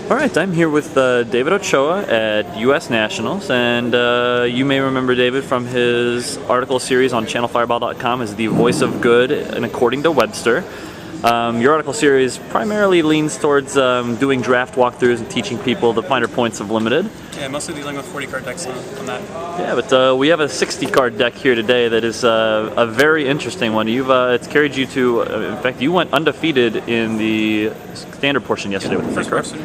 Alright, I'm here with David Ochoa at US Nationals, and you may remember David from his article series on channelfireball.com as the voice of good, and according to Webster. Your article series primarily leans towards doing draft walkthroughs and teaching people the finer points of Limited. Yeah, mostly dealing with 40 card decks on that. Yeah, but we have a 60 card deck here today that is a very interesting one. It's carried you to, in fact, you went undefeated in the standard portion yesterday. Yeah, first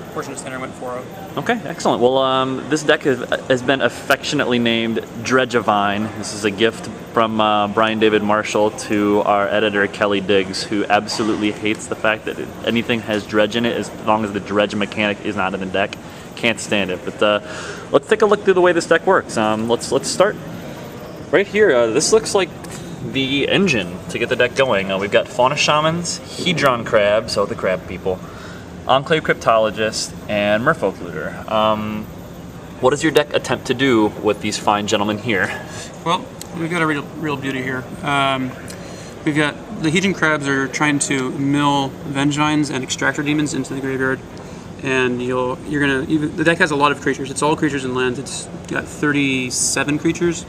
portion of standard went 4-0. Okay, excellent. Well, this deck has been affectionately named Dredge-uh-Vine. This is a gift from Brian David Marshall to our editor Kelly Diggs, who absolutely hates the fact that anything has dredge in it as long as the dredge mechanic is not in the deck. Can't stand it. But let's take a look through the way this deck works. Let's start right here. This looks like the engine to get the deck going. We've got Fauna Shamans, Hedron Crab, so the crab people, Enclave Cryptologist, and Merfolk Looter. What does your deck attempt to do with these fine gentlemen here? Well, we've got a real beauty here. We've got the Hedron Crabs are trying to mill Vengevines and Extractor Demons into the graveyard, and the deck has a lot of creatures. It's all creatures and lands. It's got 37 creatures,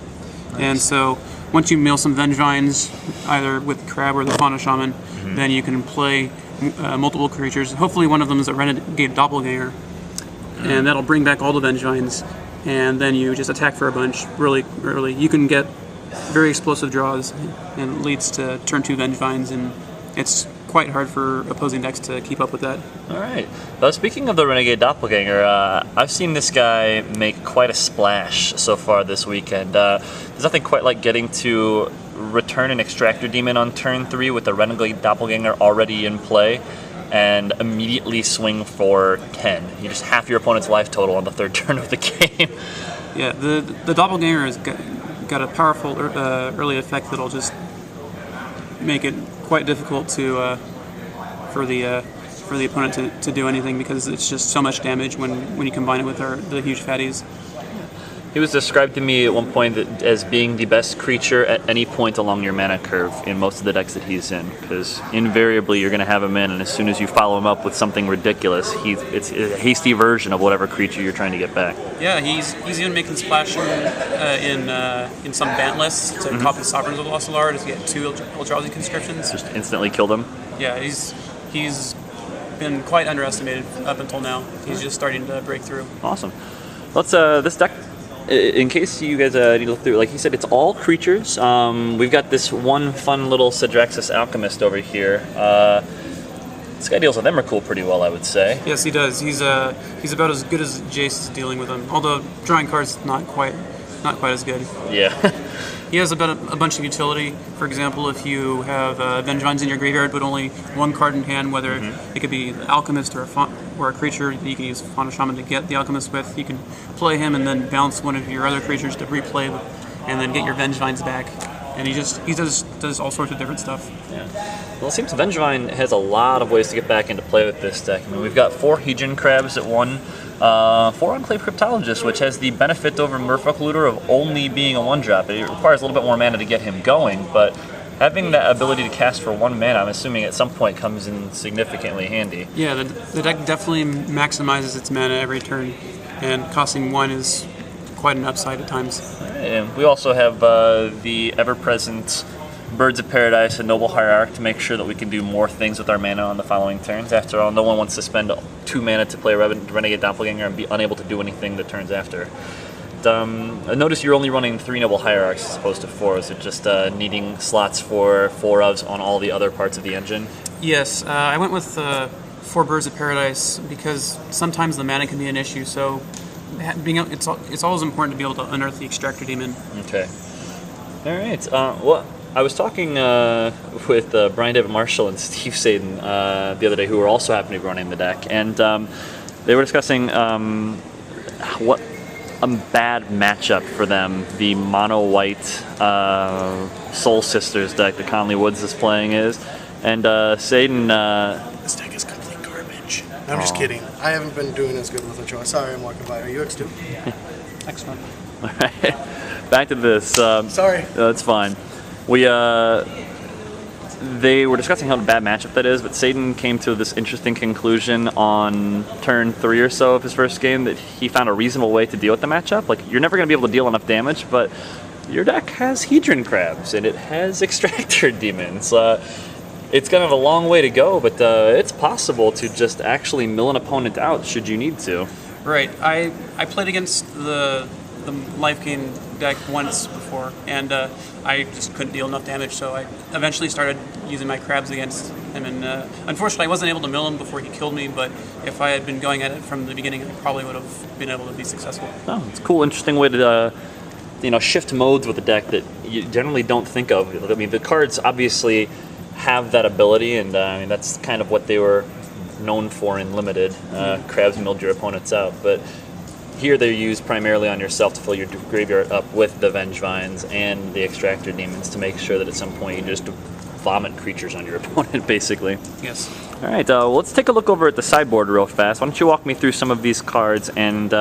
nice. And so once you mill some Vengevines, either with the Crab or the Fauna Shaman, then you can play multiple creatures. Hopefully one of them is a Renegade Doppelganger, and that'll bring back all the Vengevines, and then you just attack for a bunch really early. You can get very explosive draws, and it leads to turn 2 Vengevines, and it's quite hard for opposing decks to keep up with that. Alright. Speaking of the Renegade Doppelganger, I've seen this guy make quite a splash so far this weekend. There's nothing quite like getting to return an Extractor Demon on turn 3 with the Renegade Doppelganger already in play and immediately swing for 10. You just half your opponent's life total on the third turn of the game. Yeah, the Doppelganger has got a powerful early effect that'll just make it quite difficult to for the opponent to do anything, because it's just so much damage when you combine it with the huge fatties. He was described to me at one point as being the best creature at any point along your mana curve in most of the decks that he's in, because invariably you're going to have him in, and as soon as you follow him up with something ridiculous, it's a hasty version of whatever creature you're trying to get back. Yeah, he's even making splash in some ban lists to copy Sovereigns of Lost Solar to get 2 Eldrazi conscriptions. Just instantly killed him. Yeah, he's been quite underestimated up until now. He's just starting to break through. Awesome. Let's this deck, in case you guys need to look through, like he said, it's all creatures. We've got this one fun little Sedraxis Alchemist over here. This guy deals with Emrakul pretty well, I would say. Yes, he does. He's about as good as Jace is dealing with him. Although drawing cards not quite as good. Yeah. He has about a bunch of utility. For example, if you have Vengevines in your graveyard but only one card in hand, whether it could be the Alchemist or a creature that you can use Fauna Shaman to get the Alchemist with, you can play him and then bounce one of your other creatures to replay and then get your Vengevines back. And he does all sorts of different stuff. Yeah. Well, it seems Vengevine has a lot of ways to get back into play with this deck. I mean, we've got 4 Hedron Crabs at 1, 4 Enclave Cryptologist, which has the benefit over Merfolk Looter of only being a 1-drop. It requires a little bit more mana to get him going, but having that ability to cast for 1 mana, I'm assuming at some point comes in significantly handy. Yeah, the deck definitely maximizes its mana every turn, and costing 1 is quite an upside at times. And we also have the ever-present Birds of Paradise and Noble Hierarch to make sure that we can do more things with our mana on the following turns. After all, no one wants to spend 2 mana to play Renegade Doppelganger and be unable to do anything the turns after. Notice you're only running 3 Noble Hierarchs as opposed to 4. Is it just needing slots for 4-ofs on all the other parts of the engine? Yes, I went with 4 Birds of Paradise because sometimes the mana can be an issue, so it's always important to be able to unearth the Extractor Demon. Okay. All right. Well, I was talking with Brian David Marshall and Steve Sadin the other day, who were also happening to be running the deck, and they were discussing what a bad matchup for them the mono-white Soul Sisters deck that Conley Woods is playing is, and Sadin... This deck is complete garbage. I'm just kidding. I haven't been doing as good with Ochoa. Sorry, I'm walking by. Are you X2? X1. All right. Back to this. Sorry. That's fine. We they were discussing how bad matchup that is, but Satan came to this interesting conclusion on turn 3 or so of his first game that he found a reasonable way to deal with the matchup. Like, you're never going to be able to deal enough damage, but your deck has Hedron Crabs, and it has Extractor Demons. It's kind of a long way to go, but it's possible to just actually mill an opponent out should you need to. Right. I played against the life gain deck once before, and I just couldn't deal enough damage, so I eventually started using my crabs against him, and unfortunately I wasn't able to mill him before he killed me, but if I had been going at it from the beginning, I probably would have been able to be successful. Oh, it's a cool, interesting way to shift modes with a deck that you generally don't think of. I mean, the cards obviously have that ability, and I mean, that's kind of what they were known for in Limited. Crabs milled your opponents out, but here they're used primarily on yourself to fill your graveyard up with the Vengevines and the Extractor Demons to make sure that at some point you just vomit creatures on your opponent, basically. Yes. All right, well, let's take a look over at the sideboard real fast. Why don't you walk me through some of these cards and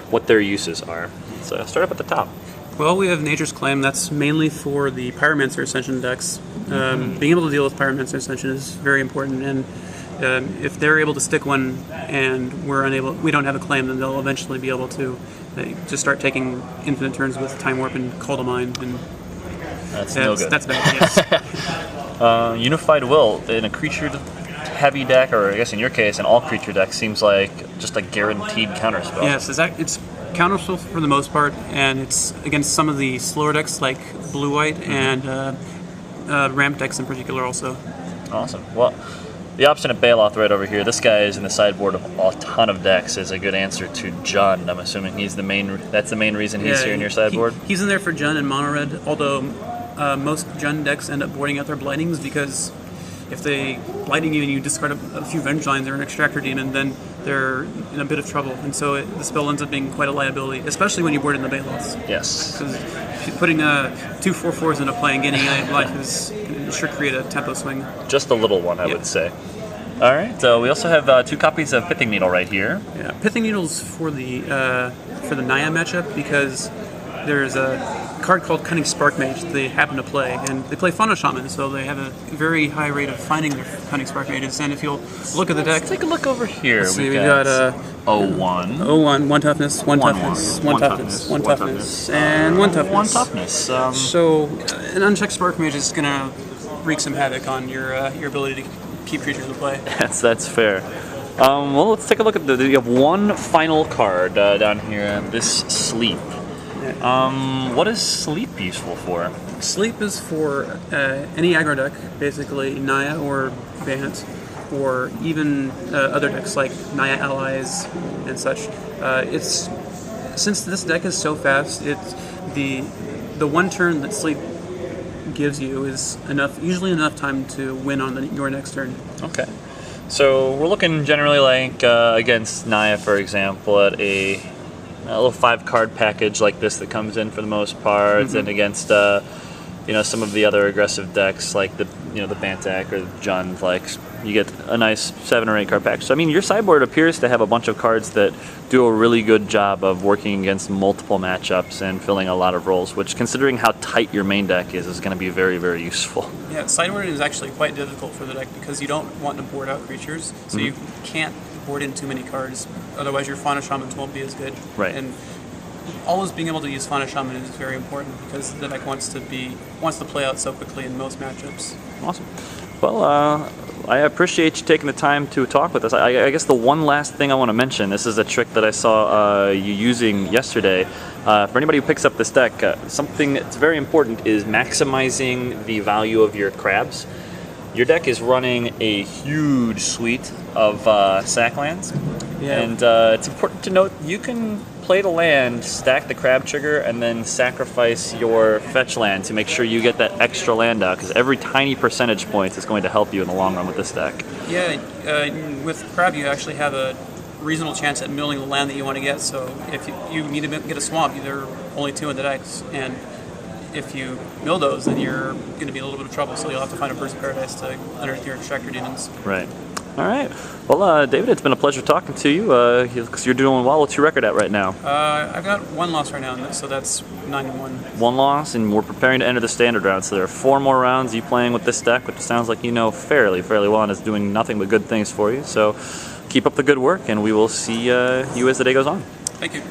what their uses are? So start up at the top. Well, we have Nature's Claim. That's mainly for the Pyromancer Ascension decks. Being able to deal with Pyromancer Ascension is very important, and if they're able to stick one and we don't have a claim, then they'll eventually be able to just start taking infinite turns with Time Warp and Call to Mind, and that's no good. That's bad. Yes. Unified Will in a creature-heavy deck, or I guess in your case, an all-creature deck, seems like just a guaranteed counterspell. Yes, it's counterspell for the most part, and it's against some of the slower decks like Blue-White and ramp decks in particular also. Awesome. Well, the Obstinate Baloth right over here, this guy is in the sideboard of a ton of decks, is a good answer to Jund. I'm assuming that's the main reason he's here in your sideboard? He's in there for Jund and Mono Red, although most Jund decks end up boarding out their Blightings, because if they Blighting you and you discard a few Vengevines or an Extractor Demon, then they're in a bit of trouble, and so the spell ends up being quite a liability, especially when you board in the Baloths. Yes. Because putting 2 4/4s into play and getting life can sure create a tempo swing. Just a little one, I would say. All right, we also have 2 copies of Pithing Needle right here. Yeah, Pithing Needle's for the Naya matchup, because there's a card called Cunning Sparkmage that they happen to play, and they play Fauna Shaman, so they have a very high rate of finding their Cunning Sparkmages. And if you'll look at the deck, let's take a look over here. We've got 01, 1 toughness, 1 toughness, 1 toughness, 1 toughness, and 1 toughness. 1 toughness. So an unchecked Sparkmage is gonna wreak some havoc on your ability to keep creatures in play. That's fair. Well, let's take a look at you have 1 final card down here. This Sleep. What is Sleep useful for? Sleep is for any aggro deck, basically Naya or Bant, or even other decks like Naya Allies and such. Since this deck is so fast, it's the 1 turn that Sleep gives you is usually enough time to win on your next turn. Okay. So we're looking generally like against Naya, for example, at a little 5-card package like this that comes in for the most part, and against some of the other aggressive decks like the Bantak or the Jund, like you get a nice 7 or 8 card package. So I mean, your sideboard appears to have a bunch of cards that do a really good job of working against multiple matchups and filling a lot of roles, which, considering how tight your main deck is going to be very, very useful. Yeah, sideboard is actually quite difficult for the deck because you don't want to board out creatures, so you can't board in too many cards. Otherwise, your Fauna Shamans won't be as good. Right. And always being able to use Fauna Shaman is very important because the deck wants to play out so quickly in most matchups. Awesome. Well, I appreciate you taking the time to talk with us. I guess the one last thing I want to mention, this is a trick that I saw you using yesterday. For anybody who picks up this deck, something that's very important is maximizing the value of your crabs. Your deck is running a huge suite of sack lands, and it's important to note you can play the land, stack the crab trigger, and then sacrifice your fetch land to make sure you get that extra land out, because every tiny percentage point is going to help you in the long run with this deck. Yeah, with crab you actually have a reasonable chance at milling the land that you want to get, so if you need to get a swamp, there are only 2 in the decks, and if you mill those, then you're going to be in a little bit of trouble, so you'll have to find a Burst of Paradise to unearth your Extractor Demons. Right. Yeah. All right. Well, David, it's been a pleasure talking to you. You're doing well. What's your record at right now? I've got 1 loss right now, so that's 9-1. 1 loss, and we're preparing to enter the standard round. So there are 4 more rounds. You playing with this deck, which sounds like you know fairly well, and is doing nothing but good things for you. So keep up the good work, and we will see you as the day goes on. Thank you.